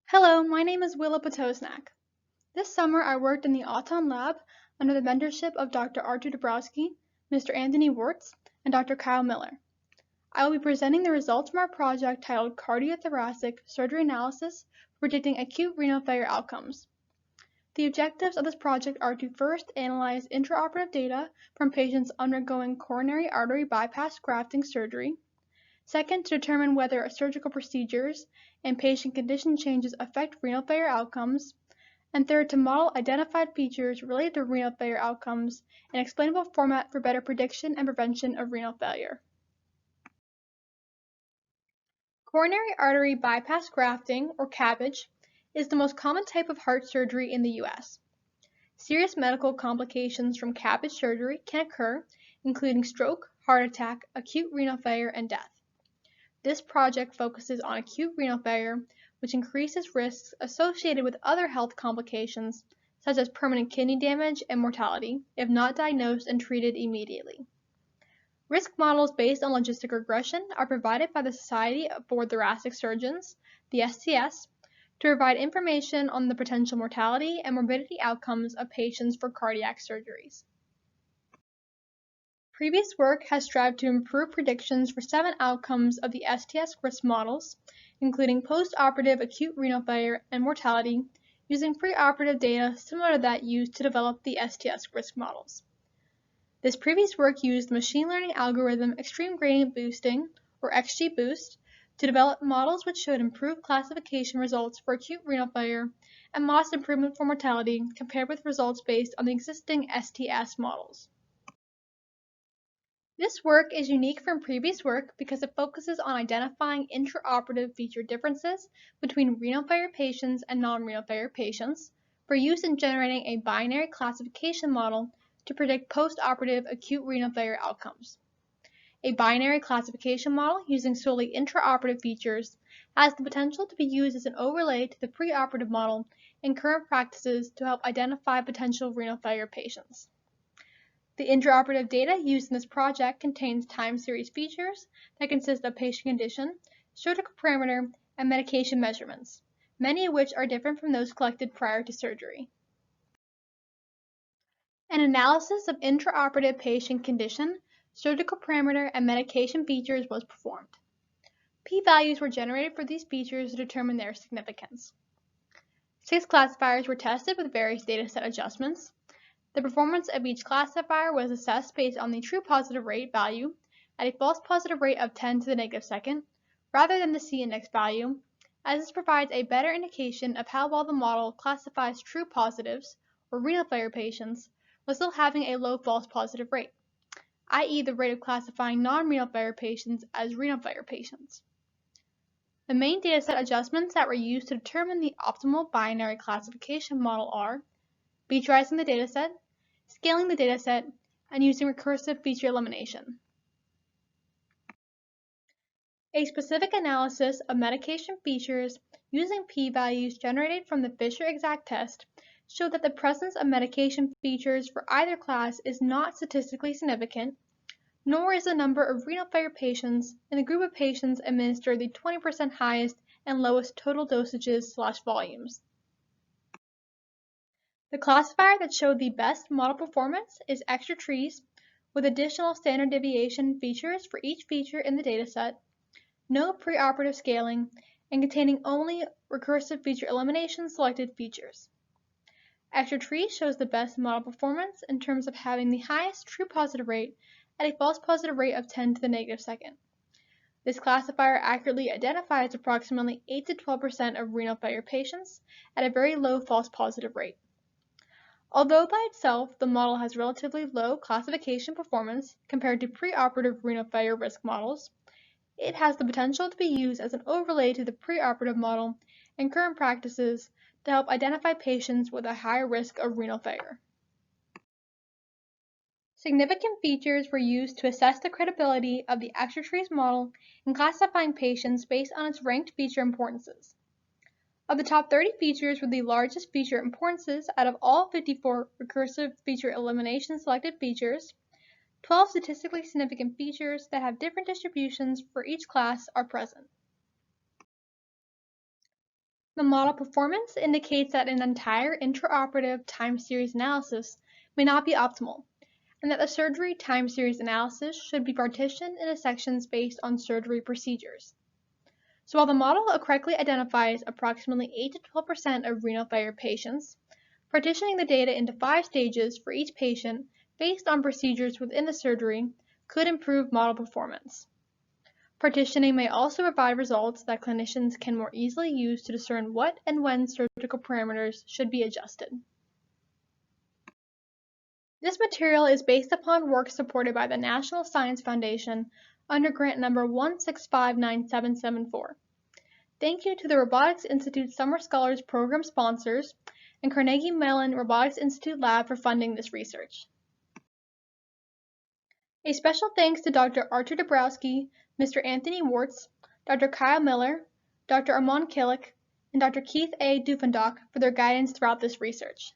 Hello, my name is Willa Potosnak. This summer I worked in the Auton lab under the mentorship of Dr. Artur Dabrowski, Mr. Anthony Wirtz, and Dr. Kyle Miller. I will be presenting the results from our project titled Cardiothoracic Surgery Analysis Predicting Acute Renal Failure Outcomes. The objectives of this project are to first analyze intraoperative data from patients undergoing coronary artery bypass grafting surgery, second, to determine whether surgical procedures and patient condition changes affect renal failure outcomes, and third, to model identified features related to renal failure outcomes in explainable format for better prediction and prevention of renal failure. Coronary artery bypass grafting, or CABG, is the most common type of heart surgery in the U.S. Serious medical complications from CABG surgery can occur, including stroke, heart attack, acute renal failure, and death. This project focuses on acute renal failure, which increases risks associated with other health complications, such as permanent kidney damage and mortality, if not diagnosed and treated immediately. Risk models based on logistic regression are provided by the Society of Thoracic Surgeons, the STS, to provide information on the potential mortality and morbidity outcomes of patients for cardiac surgeries. Previous work has strived to improve predictions for 7 outcomes of the STS risk models, including post-operative acute renal failure and mortality, using pre-operative data similar to that used to develop the STS risk models. This previous work used the machine learning algorithm extreme gradient boosting, or XGBoost, to develop models which showed improved classification results for acute renal failure and modest improvement for mortality compared with results based on the existing STS models. This work is unique from previous work because it focuses on identifying intraoperative feature differences between renal failure patients and non-renal failure patients for use in generating a binary classification model to predict post-operative acute renal failure outcomes. A binary classification model using solely intraoperative features has the potential to be used as an overlay to the pre-operative model in current practices to help identify potential renal failure patients. The intraoperative data used in this project contains time series features that consist of patient condition, surgical parameter, and medication measurements, many of which are different from those collected prior to surgery. An analysis of intraoperative patient condition, surgical parameter, and medication features was performed. P-values were generated for these features to determine their significance. 6 classifiers were tested with various dataset adjustments. The performance of each classifier was assessed based on the true positive rate value at a false positive rate of 10 to the negative second, rather than the C-index value, as this provides a better indication of how well the model classifies true positives, or renal failure patients, while still having a low false positive rate, i.e. the rate of classifying non-renal failure patients as renal failure patients. The main dataset adjustments that were used to determine the optimal binary classification model are featurizing the dataset, scaling the dataset, and using recursive feature elimination. A specific analysis of medication features using p-values generated from the Fisher exact test showed that the presence of medication features for either class is not statistically significant, nor is the number of renal failure patients in the group of patients administered the 20% highest and lowest total dosages/volumes. The classifier that showed the best model performance is extra trees, with additional standard deviation features for each feature in the dataset, no preoperative scaling, and containing only recursive feature elimination selected features. Extra trees shows the best model performance in terms of having the highest true positive rate at a false positive rate of 10 to the negative second. This classifier accurately identifies approximately 8 to 12% of renal failure patients at a very low false positive rate. Although by itself the model has relatively low classification performance compared to preoperative renal failure risk models, it has the potential to be used as an overlay to the preoperative model in current practices to help identify patients with a higher risk of renal failure. Significant features were used to assess the credibility of the extra trees model in classifying patients based on its ranked feature importances. Of the top 30 features with the largest feature importances out of all 54 recursive feature elimination selected features, 12 statistically significant features that have different distributions for each class are present. The model performance indicates that an entire intraoperative time series analysis may not be optimal, and that the surgery time series analysis should be partitioned into sections based on surgery procedures. So while the model correctly identifies approximately 8 to 12% of renal failure patients, partitioning the data into 5 stages for each patient based on procedures within the surgery could improve model performance. Partitioning may also provide results that clinicians can more easily use to discern what and when surgical parameters should be adjusted. This material is based upon work supported by the National Science Foundation under grant number 1659774. Thank you to the Robotics Institute Summer Scholars Program sponsors and Carnegie Mellon Robotics Institute Lab for funding this research. A special thanks to Dr. Artur Dabrowski, Mr. Anthony Wartz, Dr. Kyle Miller, Dr. Armand Killick, and Dr. Keith A. Dufendock for their guidance throughout this research.